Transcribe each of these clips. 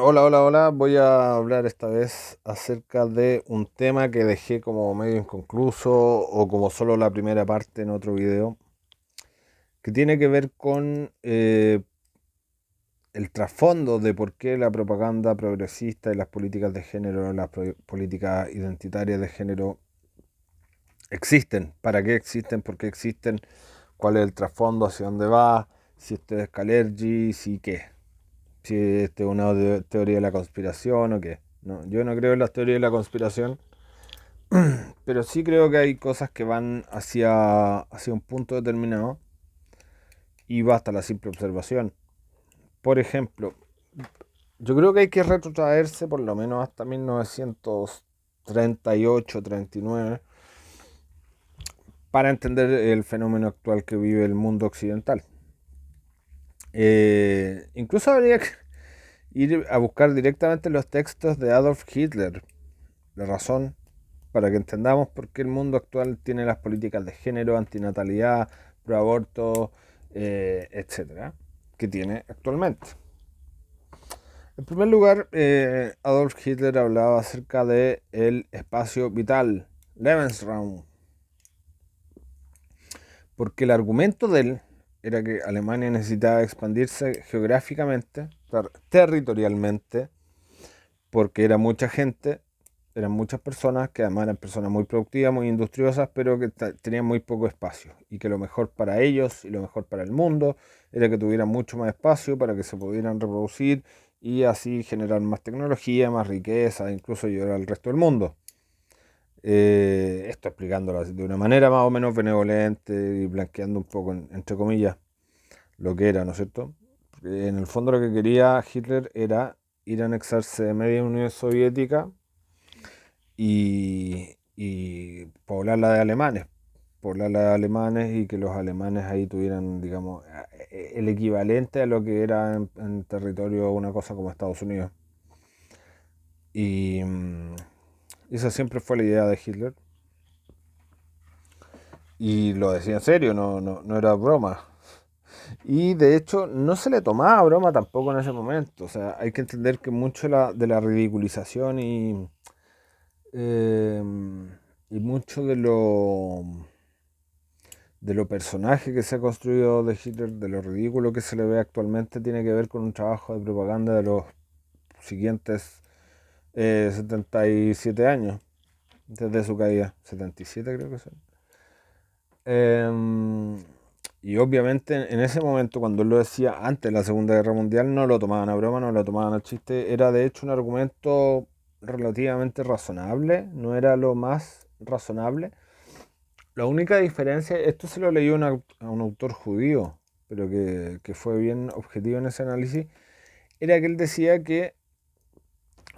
Hola, hola, hola. Voy a hablar esta vez acerca de un tema que dejé como medio inconcluso o como solo la primera parte en otro video, que tiene que ver con el trasfondo de por qué la propaganda progresista y las políticas de género, las políticas identitarias de género existen, para qué existen, por qué existen, cuál es el trasfondo, hacia dónde va, si esto es Calergi, si qué. Si esto es una teoría de la conspiración o qué. No, yo no creo en las teorías de la conspiración, pero sí creo que hay cosas que van hacia un punto determinado y basta la simple observación. Por ejemplo, yo creo que hay que retrotraerse por lo menos hasta 1938, 39, para entender el fenómeno actual que vive el mundo occidental. Incluso habría que ir a buscar directamente los textos de Adolf Hitler, la razón para que entendamos por qué el mundo actual tiene las políticas de género, antinatalidad, proaborto, etcétera, que tiene actualmente. En primer lugar, Adolf Hitler hablaba acerca de el espacio vital, Lebensraum, porque el argumento de él era que Alemania necesitaba expandirse geográficamente, territorialmente, porque era mucha gente, eran muchas personas que además eran personas muy productivas, muy industriosas, pero que tenían muy poco espacio y que lo mejor para ellos y lo mejor para el mundo era que tuvieran mucho más espacio para que se pudieran reproducir y así generar más tecnología, más riqueza, incluso ayudar al resto del mundo. Esto explicándolo de una manera más o menos benevolente y blanqueando un poco, entre comillas, lo que era, ¿no es cierto? Porque en el fondo lo que quería Hitler era ir a anexarse de media Unión Soviética y poblarla de alemanes, poblarla de alemanes y que los alemanes ahí tuvieran, digamos, el equivalente a lo que era en territorio una cosa como Estados Unidos. Y esa siempre fue la idea de Hitler. Y lo decía en serio, no era broma. Y de hecho no se le tomaba broma tampoco en ese momento. O sea, hay que entender que mucho de la ridiculización eh, y mucho de lo personaje que se ha construido de Hitler, de lo ridículo que se le ve actualmente, tiene que ver con un trabajo de propaganda de los siguientes 77 años, desde su caída. 77 creo que son. Em, y obviamente en ese momento, cuando él lo decía antes de la Segunda Guerra Mundial, no lo tomaban a broma, no lo tomaban a chiste. Era de hecho un argumento relativamente razonable, no era lo más razonable. La única diferencia, esto se lo leí a un autor judío, pero que fue bien objetivo en ese análisis, era que él decía que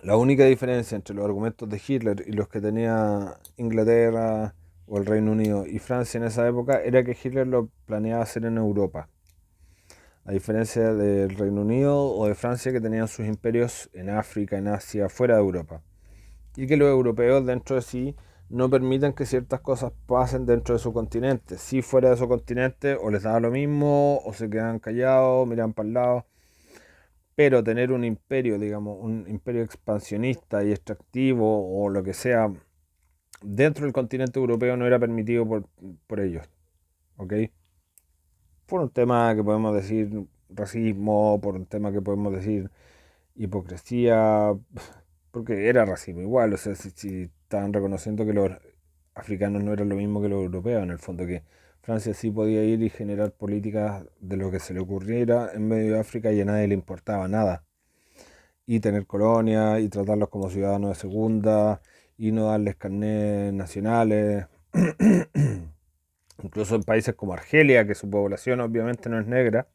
la única diferencia entre los argumentos de Hitler y los que tenía Inglaterra o el Reino Unido y Francia en esa época era que Hitler lo planeaba hacer en Europa, a diferencia del Reino Unido o de Francia que tenían sus imperios en África, en Asia, fuera de Europa. Y que los europeos dentro de sí no permiten que ciertas cosas pasen dentro de su continente. Si fuera de su continente o les daba lo mismo o se quedan callados, miran para el lado. Pero tener un imperio, digamos, un imperio expansionista y extractivo o lo que sea dentro del continente europeo no era permitido por ellos. ¿Ok? Por un tema que podemos decir racismo, por un tema que podemos decir hipocresía, porque era racismo igual, o sea, si estaban reconociendo que los africanos no eran lo mismo que los europeos, en el fondo que Francia sí podía ir y generar políticas de lo que se le ocurriera en medio de África y a nadie le importaba nada. Y tener colonias y tratarlos como ciudadanos de segunda y no darles carnets nacionales. Incluso en países como Argelia, que su población obviamente no es negra,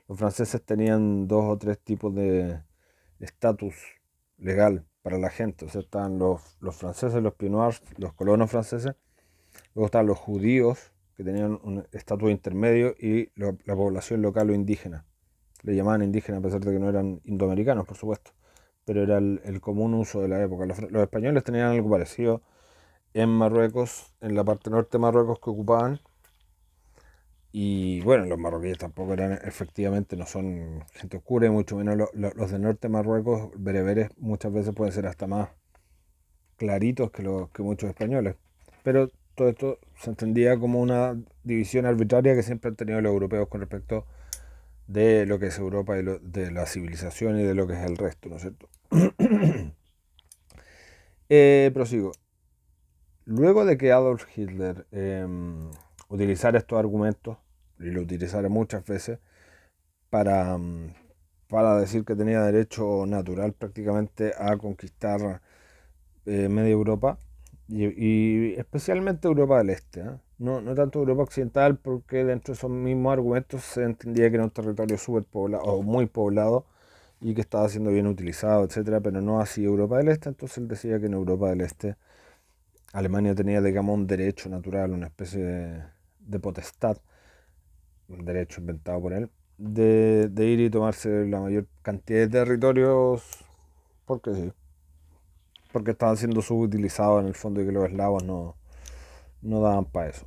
los franceses tenían dos o tres tipos de estatus legal para la gente. O sea, estaban los franceses, los pinoirs, los colonos franceses, luego estaban los judíos, que tenían un estatus intermedio, y la población local o indígena. Le llamaban indígena a pesar de que no eran indoamericanos, por supuesto, pero era el común uso de la época. Los españoles tenían algo parecido en Marruecos, en la parte norte de Marruecos que ocupaban, Y bueno, los marroquíes tampoco eran, efectivamente, no son gente oscura, y mucho menos los del norte de Marruecos, bereberes, muchas veces pueden ser hasta más claritos que muchos españoles. Pero todo esto se entendía como una división arbitraria que siempre han tenido los europeos con respecto de lo que es Europa y de la civilización y de lo que es el resto, ¿no es cierto? Prosigo. Luego de que Adolf Hitler utilizara estos argumentos, y lo utilizara muchas veces, para, para decir que tenía derecho natural prácticamente a conquistar media Europa, y especialmente Europa del Este, ¿eh? No tanto Europa Occidental, porque dentro de esos mismos argumentos se entendía que era un territorio súper poblado o muy poblado y que estaba siendo bien utilizado, etcétera, pero no así Europa del Este. Entonces él decía que en Europa del Este Alemania tenía, digamos, un derecho natural, una especie de potestad, un derecho inventado por él, de ir y tomarse la mayor cantidad de territorios, porque sí, porque estaban siendo subutilizados en el fondo, y que los eslavos no daban para eso.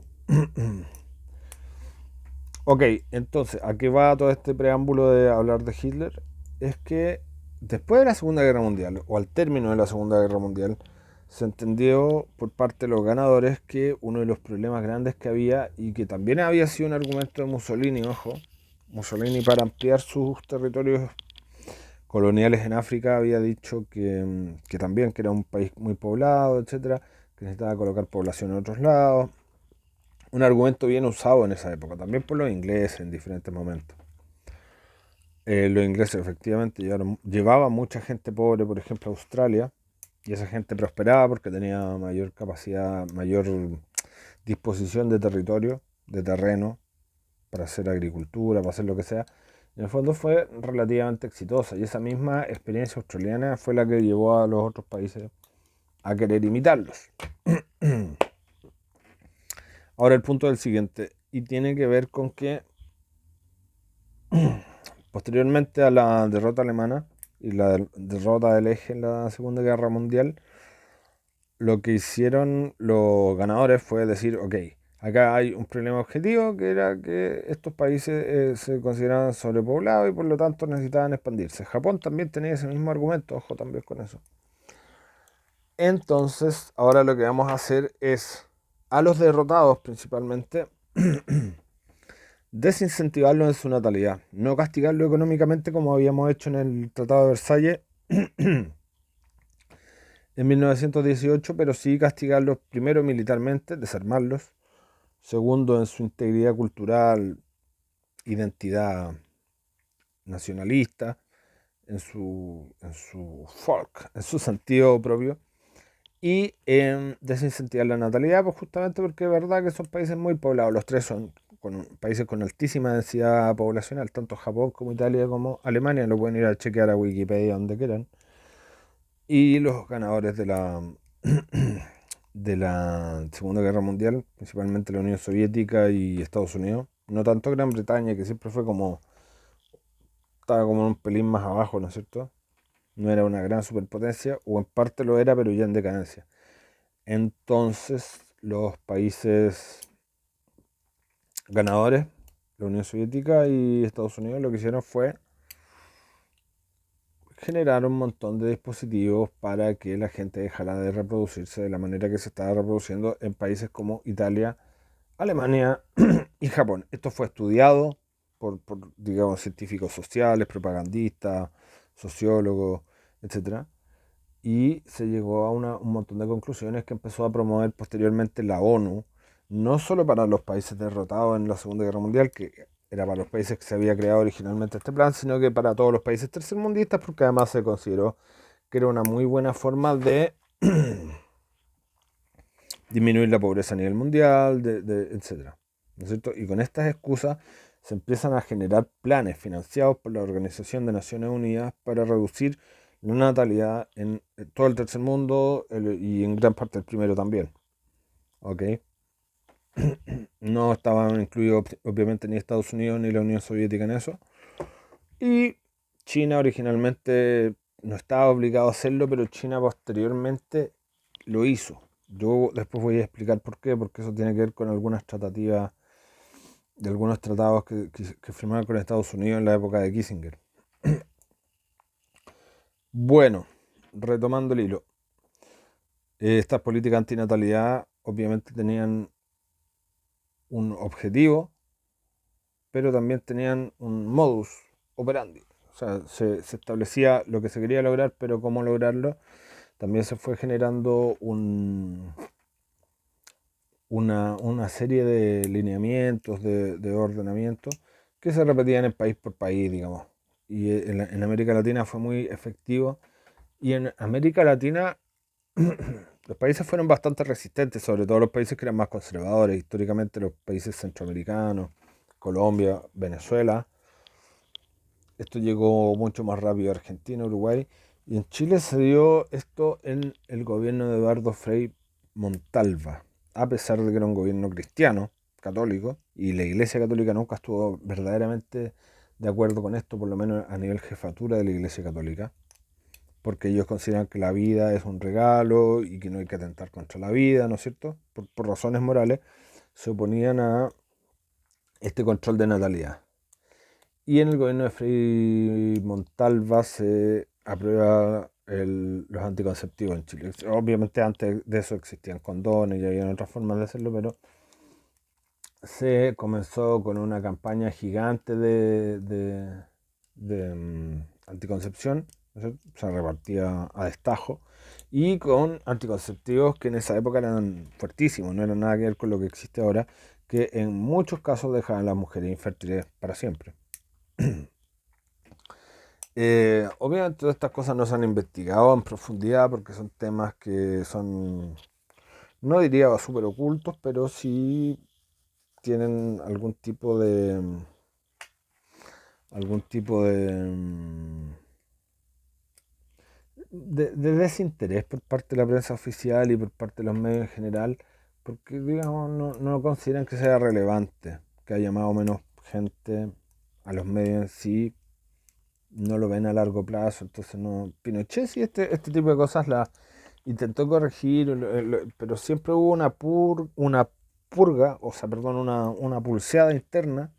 Ok, entonces, ¿a qué va todo este preámbulo de hablar de Hitler? Es que después de la Segunda Guerra Mundial, o al término de la Segunda Guerra Mundial, se entendió por parte de los ganadores que uno de los problemas grandes que había, y que también había sido un argumento de Mussolini, ojo, Mussolini, para ampliar sus territorios coloniales en África, había dicho que también que era un país muy poblado, etcétera, que necesitaba colocar población en otros lados. Un argumento bien usado en esa época, también por los ingleses en diferentes momentos. Los ingleses efectivamente llevaban mucha gente pobre, por ejemplo, a Australia, y esa gente prosperaba porque tenía mayor capacidad, mayor disposición de territorio, de terreno, para hacer agricultura, para hacer lo que sea. En el fondo fue relativamente exitosa, y esa misma experiencia australiana fue la que llevó a los otros países a querer imitarlos. Ahora el punto es el siguiente, y tiene que ver con que posteriormente a la derrota alemana y la derrota del eje en la Segunda Guerra Mundial, lo que hicieron los ganadores fue decir, ok, acá hay un problema objetivo, que era que estos países se consideraban sobrepoblados y por lo tanto necesitaban expandirse. Japón también tenía ese mismo argumento, ojo también con eso. Entonces, ahora lo que vamos a hacer es, a los derrotados principalmente, desincentivarlo en su natalidad, no castigarlo económicamente como habíamos hecho en el Tratado de Versalles en 1918, pero sí castigarlos primero militarmente, desarmarlos, segundo en su integridad cultural, identidad nacionalista, en su folk, en su sentido propio, y en desincentivar la natalidad, pues justamente porque es verdad que son países muy poblados. Los tres son países con altísima densidad poblacional, tanto Japón como Italia como Alemania. Lo pueden ir a chequear a Wikipedia donde quieran. Y los ganadores de la Segunda Guerra Mundial, principalmente la Unión Soviética y Estados Unidos, no tanto Gran Bretaña, que siempre fue como, estaba como un pelín más abajo, ¿no es cierto? No era una gran superpotencia, o en parte lo era, pero ya en decadencia. Entonces, los países ganadores, la Unión Soviética y Estados Unidos, lo que hicieron fue generar un montón de dispositivos para que la gente dejara de reproducirse de la manera que se estaba reproduciendo en países como Italia, Alemania y Japón. Esto fue estudiado por, digamos, científicos sociales, propagandistas, sociólogos, etcétera, y se llegó a un montón de conclusiones que empezó a promover posteriormente la ONU, no solo para los países derrotados en la Segunda Guerra Mundial, que era para los países que se había creado originalmente este plan, sino que para todos los países tercermundistas, porque además se consideró que era una muy buena forma de disminuir la pobreza a nivel mundial, etcétera, ¿no es cierto? Y con estas excusas se empiezan a generar planes financiados por la Organización de Naciones Unidas para reducir la natalidad en todo el tercer mundo, y en gran parte el primero también. ¿Ok? No estaban incluidos obviamente ni Estados Unidos ni la Unión Soviética en eso. Y China originalmente no estaba obligado a hacerlo, pero China posteriormente lo hizo. Yo después voy a explicar por qué, porque eso tiene que ver con algunas tratativas de algunos tratados que firmaron con Estados Unidos en la época de Kissinger. Bueno, retomando el hilo, estas políticas antinatalidad obviamente tenían un objetivo, pero también tenían un modus operandi. O sea, se establecía lo que se quería lograr, pero cómo lograrlo. También se fue generando una serie de lineamientos, de ordenamientos, que se repetían en país por país, digamos. Y en América Latina fue muy efectivo. Y en América Latina los países fueron bastante resistentes, sobre todo los países que eran más conservadores, históricamente los países centroamericanos, Colombia, Venezuela. Esto llegó mucho más rápido a Argentina, Uruguay. Y en Chile se dio esto en el gobierno de Eduardo Frei Montalva, a pesar de que era un gobierno cristiano, católico, y la Iglesia Católica nunca estuvo verdaderamente de acuerdo con esto, por lo menos a nivel jefatura de la Iglesia Católica, porque ellos consideran que la vida es un regalo y que no hay que atentar contra la vida, ¿no es cierto? Por razones morales, se oponían a este control de natalidad. Y en el gobierno de Frei Montalva se aprueba los anticonceptivos en Chile. Obviamente antes de eso existían condones y había otras formas de hacerlo, pero se comenzó con una campaña gigante de anticoncepción, ¿no es cierto? Se repartía a destajo, y con anticonceptivos que en esa época eran fuertísimos, no eran nada que ver con lo que existe ahora, que en muchos casos dejaban a las mujeres infértiles para siempre. Obviamente todas estas cosas no se han investigado en profundidad porque son temas que son, no diría súper ocultos, pero sí tienen algún tipo de desinterés por parte de la prensa oficial y por parte de los medios en general, porque digamos no consideran que sea relevante, que haya más o menos gente a los medios en sí, no lo ven a largo plazo. Entonces no, Pinochet sí este tipo de cosas las intentó corregir, pero siempre hubo una purga, o sea, perdón, una pulseada interna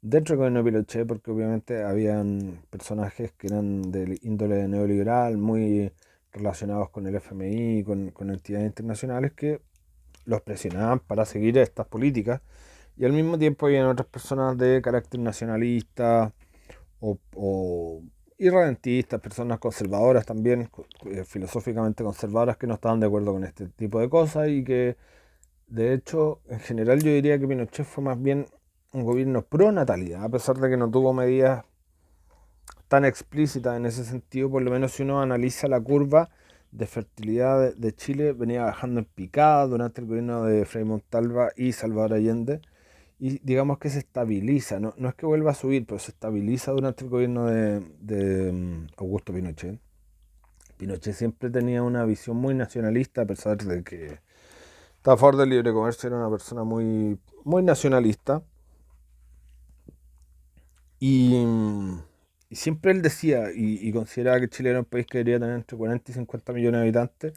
dentro del gobierno de Pinochet, porque obviamente habían personajes que eran del índole neoliberal, muy relacionados con el FMI, con entidades internacionales que los presionaban para seguir estas políticas, y al mismo tiempo habían otras personas de carácter nacionalista o irredentistas, personas conservadoras también, filosóficamente conservadoras, que no estaban de acuerdo con este tipo de cosas y que, de hecho, en general yo diría que Pinochet fue más bien un gobierno pro natalidad, a pesar de que no tuvo medidas tan explícitas en ese sentido. Por lo menos si uno analiza la curva de fertilidad de Chile, venía bajando en picada durante el gobierno de Frei Montalva y Salvador Allende, y digamos que se estabiliza, no es que vuelva a subir, pero se estabiliza durante el gobierno de Augusto Pinochet. Pinochet siempre tenía una visión muy nacionalista, a pesar de que estaba a favor del libre comercio, era una persona muy nacionalista. Y, y siempre él decía y consideraba que Chile era un país que debería tener entre 40 y 50 millones de habitantes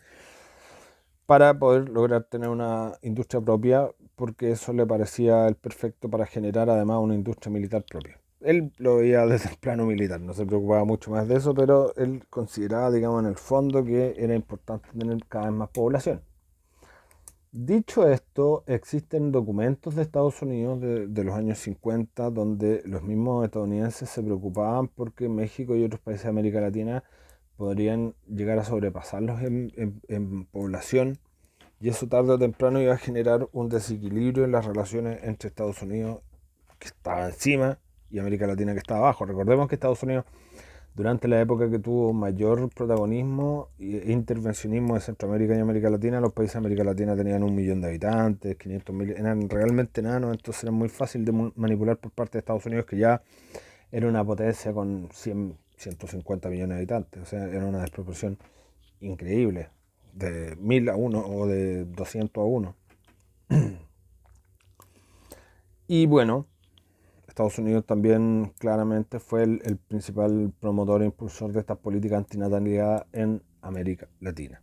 para poder lograr tener una industria propia, porque eso le parecía el perfecto para generar además una industria militar propia. Él lo veía desde el plano militar, no se preocupaba mucho más de eso, pero él consideraba, digamos, en el fondo que era importante tener cada vez más población. Dicho esto, existen documentos de Estados Unidos de los años 50 donde los mismos estadounidenses se preocupaban porque México y otros países de América Latina podrían llegar a sobrepasarlos en población, y eso tarde o temprano iba a generar un desequilibrio en las relaciones entre Estados Unidos, que estaba encima, y América Latina, que estaba abajo. Recordemos que Estados Unidos, durante la época que tuvo mayor protagonismo e intervencionismo de Centroamérica y América Latina, los países de América Latina tenían 1 millón de habitantes, 500.000, eran realmente enanos, entonces era muy fácil de manipular por parte de Estados Unidos, que ya era una potencia con 150 millones de habitantes. O sea, era una desproporción increíble, de 1000 a 1 o de 200 a 1. Y bueno, Estados Unidos también claramente fue el principal promotor e impulsor de estas políticas antinatalidad en América Latina.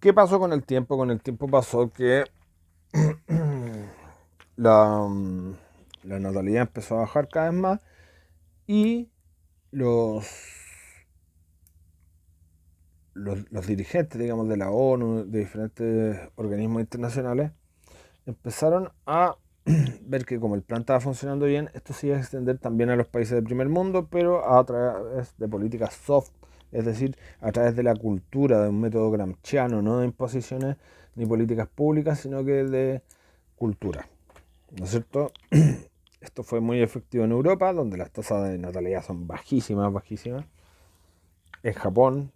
¿Qué pasó con el tiempo? Con el tiempo pasó que la, la natalidad empezó a bajar cada vez más y los, los dirigentes, digamos, de la ONU, de diferentes organismos internacionales, empezaron a ver que como el plan estaba funcionando bien, esto se iba a extender también a los países del primer mundo, pero a través de políticas soft, es decir, a través de la cultura, de un método gramsciano, no de imposiciones ni políticas públicas, sino que de cultura, ¿no es cierto? Esto fue muy efectivo en Europa, donde las tasas de natalidad son bajísimas, bajísimas. En Japón,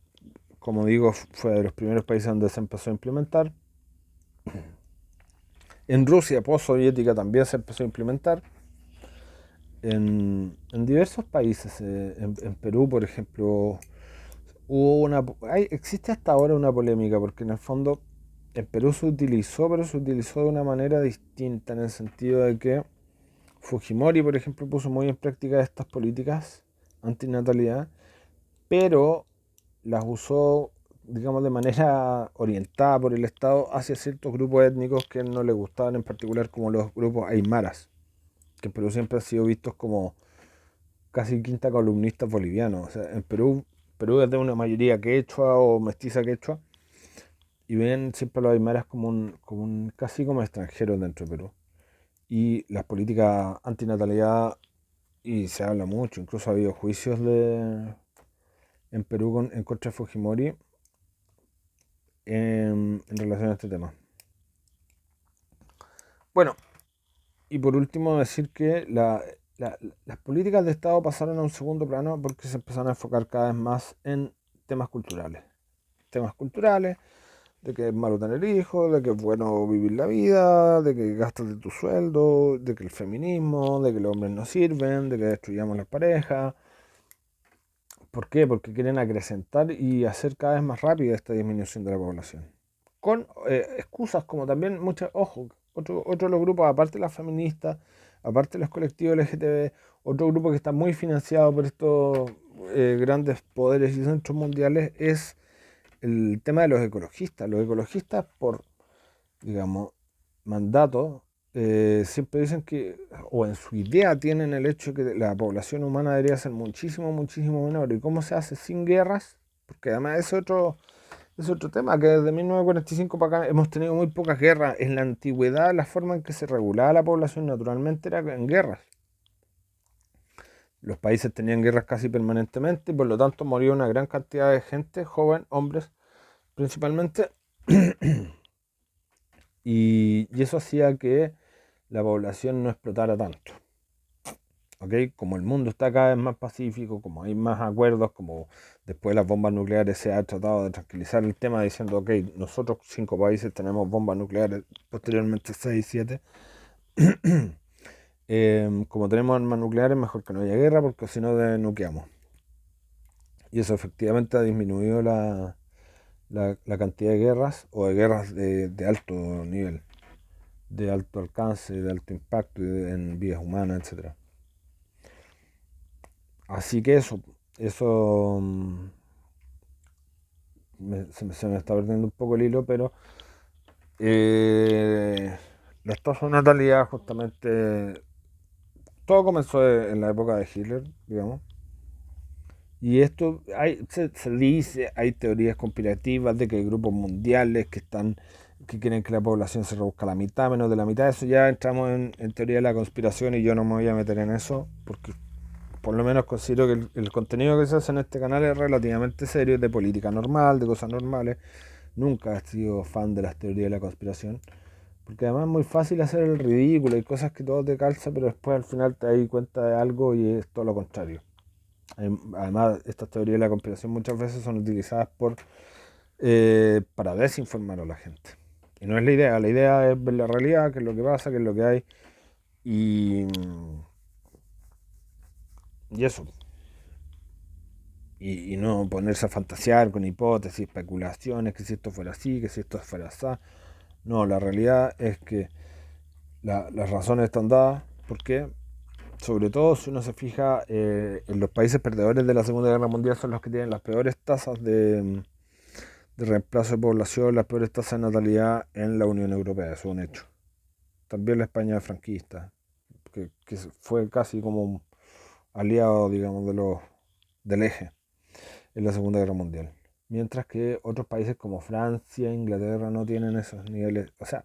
como digo, fue de los primeros países donde se empezó a implementar. En Rusia post-soviética también se empezó a implementar. En diversos países, en Perú, por ejemplo, existe hasta ahora una polémica, porque en el fondo en Perú se utilizó, pero se utilizó de una manera distinta, en el sentido de que Fujimori, por ejemplo, puso muy en práctica estas políticas antinatalidad, pero las usó, digamos, de manera orientada por el Estado hacia ciertos grupos étnicos que no le gustaban, en particular como los grupos aymaras, que en Perú siempre han sido vistos como casi quinta columnistas bolivianos. O sea, en Perú es de una mayoría quechua o mestiza quechua, y ven siempre a los aymaras casi como extranjeros dentro de Perú. Y las políticas antinatalidad, y se habla mucho, incluso ha habido juicios en Perú en contra de Fujimori en relación a este tema. Bueno, y por último decir que las políticas de Estado pasaron a un segundo plano porque se empezaron a enfocar cada vez más en temas culturales. Temas culturales, de que es malo tener hijos, de que es bueno vivir la vida, de que gastas de tu sueldo, de que el feminismo, de que los hombres no sirven, de que destruyamos las parejas. ¿Por qué? Porque quieren acrecentar y hacer cada vez más rápida esta disminución de la población. Con excusas como también muchas, ojo, otro de los grupos, aparte de las feministas, aparte de los colectivos LGTB, otro grupo que está muy financiado por estos grandes poderes y centros mundiales es el tema de los ecologistas. Los ecologistas, por, digamos, mandato, siempre dicen que, o en su idea tienen el hecho de que la población humana debería ser muchísimo, muchísimo menor. ¿Y cómo se hace? Sin guerras, porque además es otro tema, que desde 1945 para acá hemos tenido muy pocas guerras. En la antigüedad la forma en que se regulaba la población naturalmente era en guerras. Los países tenían guerras casi permanentemente y por lo tanto moría una gran cantidad de gente, joven, hombres principalmente, y eso hacía que la población no explotara tanto. ¿Okay? Como el mundo está cada vez más pacífico, como hay más acuerdos, como después de las bombas nucleares se ha tratado de tranquilizar el tema diciendo, ok, nosotros 5 países tenemos bombas nucleares, posteriormente 6, 7. Como tenemos armas nucleares, mejor que no haya guerra porque si no denuqueamos. Y eso efectivamente ha disminuido la cantidad de guerras o de guerras de alto nivel, de alto alcance, de alto impacto en vidas humanas, etcétera. Así que eso se me está perdiendo un poco el hilo, pero eh, las tasas de natalidad justamente, todo comenzó en la época de Hitler, digamos, y esto se dice, hay teorías conspirativas de que hay grupos mundiales que quieren que la población se reduzca a la mitad, menos de la mitad. Eso ya entramos en teoría de la conspiración y yo no me voy a meter en eso porque por lo menos considero que el contenido que se hace en este canal es relativamente serio, de política normal, de cosas normales. Nunca he sido fan de las teorías de la conspiración, porque además es muy fácil hacer el ridículo, hay cosas que todo te calza, pero después al final te das cuenta de algo y es todo lo contrario. Además, estas teorías de la conspiración muchas veces son utilizadas para desinformar a la gente. Y no es la idea es ver la realidad, qué es lo que pasa, qué es lo que hay, y, y eso. Y no ponerse a fantasear con hipótesis, especulaciones, que si esto fuera así, que si esto fuera así. No, la realidad es que las razones están dadas. ¿Por qué? Sobre todo si uno se fija en los países perdedores de la Segunda Guerra Mundial son los que tienen las peores tasas de reemplazo de población, las peores tasas de natalidad en la Unión Europea. Eso es un hecho. también la España franquista, que fue casi como un aliado, digamos, del eje en la Segunda Guerra Mundial. Mientras que otros países como Francia, Inglaterra no tienen esos niveles, o sea,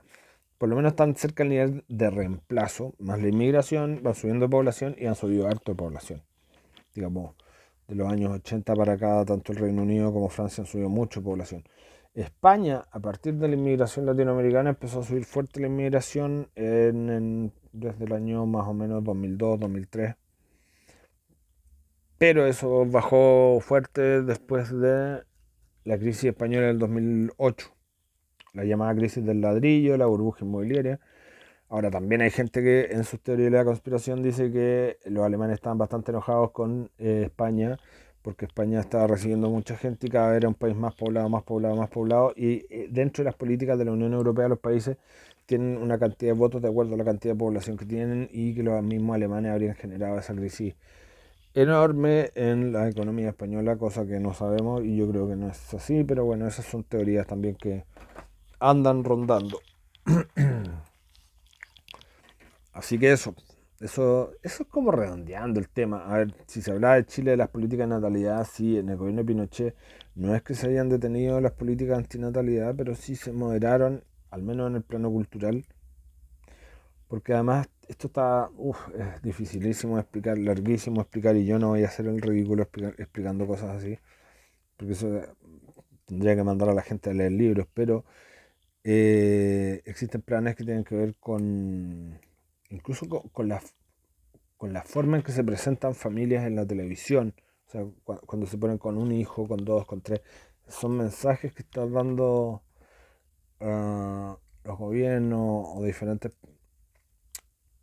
por lo menos están cerca del nivel de reemplazo, más la inmigración, van subiendo de población y han subido harto de población. Digamos, de los años 80 para acá, tanto el Reino Unido como Francia han subido mucho de población. España, a partir de la inmigración latinoamericana, empezó a subir fuerte la inmigración desde el año más o menos 2002, 2003. Pero eso bajó fuerte después de la crisis española del 2008, la llamada crisis del ladrillo, la burbuja inmobiliaria. Ahora también hay gente que en sus teorías de la conspiración dice que los alemanes estaban bastante enojados con España, porque España estaba recibiendo mucha gente y cada vez era un país más poblado, más poblado, más poblado. Y dentro de las políticas de la Unión Europea, los países tienen una cantidad de votos de acuerdo a la cantidad de población que tienen, y que los mismos alemanes habrían generado esa crisis enorme en la economía española, cosa que no sabemos y yo creo que no es así, pero bueno, esas son teorías también que andan rondando. Así que eso es como redondeando el tema. A ver, si se hablaba de Chile, de las políticas de natalidad, sí, en el gobierno de Pinochet no es que se hayan detenido las políticas antinatalidad, pero sí se moderaron, al menos en el plano cultural, porque además esto es dificilísimo de explicar, larguísimo de explicar, y yo no voy a hacer el ridículo explicando cosas así, porque eso tendría que mandar a la gente a leer libros, pero existen planes que tienen que ver con, incluso con la forma en que se presentan familias en la televisión. O sea, cuando se ponen con un hijo, con dos, con tres, son mensajes que están dando los gobiernos o diferentes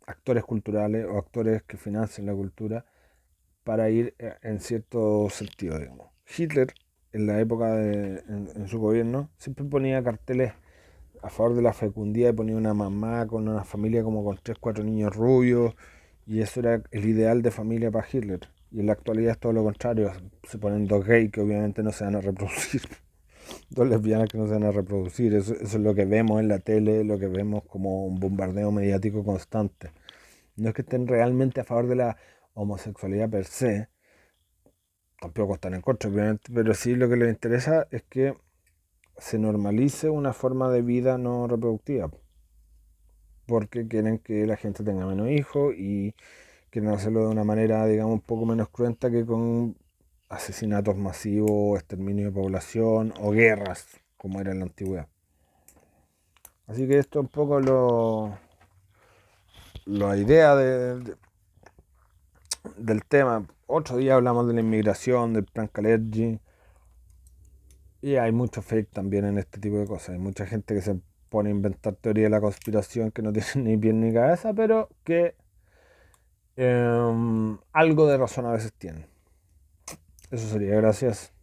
actores culturales o actores que financian la cultura para ir en cierto sentido, digamos. Hitler, en la época en su gobierno, siempre ponía carteles a favor de la fecundidad, y ponía una mamá con una familia como con tres, cuatro niños rubios, y eso era el ideal de familia para Hitler. Y en la actualidad es todo lo contrario, se ponen dos gays que obviamente no se van a reproducir, dos lesbianas que no se van a reproducir, eso es lo que vemos en la tele, lo que vemos como un bombardeo mediático constante. No es que estén realmente a favor de la homosexualidad per se, tampoco están en contra, obviamente, pero sí lo que les interesa es que se normalice una forma de vida no reproductiva, porque quieren que la gente tenga menos hijos y quieren hacerlo de una manera, digamos, un poco menos cruenta que con asesinatos masivos, exterminio de población o guerras, como era en la antigüedad. Así que esto es un poco la idea del tema. Otro día hablamos de la inmigración, del plan Kalergi, y hay mucho fake también en este tipo de cosas. Hay mucha gente que se pone a inventar teoría de la conspiración que no tiene ni pie ni cabeza, pero que algo de razón a veces tienen. Eso sería, gracias.